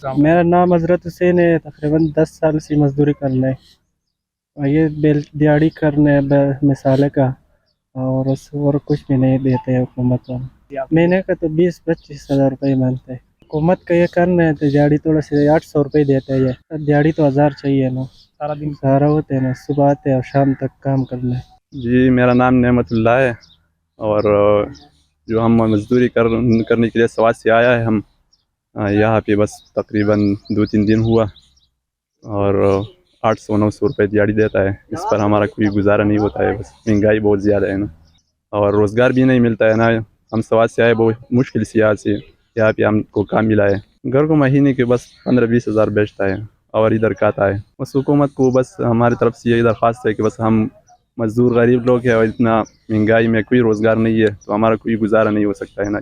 मेरा नाम हज़रत हुसैन है। तकरीबन 10 साल से मज़दूरी करना है और ये बेल दिहाड़ी करने है मिसाले का। और कुछ भी नहीं देते है हुकूमत वाले। महीने का तो 20-25 हज़ार रुपये मानते हैं। हुकूमत का ये करना है तो दिहाड़ी थोड़ा से 800 रुपये देते हैं। ये दिहाड़ी तो 1000 चाहिए ना, सारा दिन सहारा होते हैं ना, सुबह आते हैं और शाम तक काम करना है। जी, मेरा नाम नेमतुल्लाह है और जो हम मज़दूरी करने के लिए सवात से आया है हम यहाँ पे बस तकरीबन 2-3 दिन हुआ और 800-900 रुपये दिहाड़ी देता है। इस पर हमारा कोई गुजारा नहीं होता है, बस महंगाई बहुत ज़्यादा है ना, और रोज़गार भी नहीं मिलता है ना। हम सवात से आए बहुत मुश्किल से यहाँ पे हमको काम मिला है। घर को महीने के बस 15-20 हज़ार बेचता है और इधर का आता है। बस हुकूमत को बस हमारी तरफ से यही दरख्वास्त है कि बस हम मज़दूर गरीब लोग हैं और इतना महंगाई में कोई रोज़गार नहीं है तो हमारा कोई गुजारा नहीं हो सकता है ना।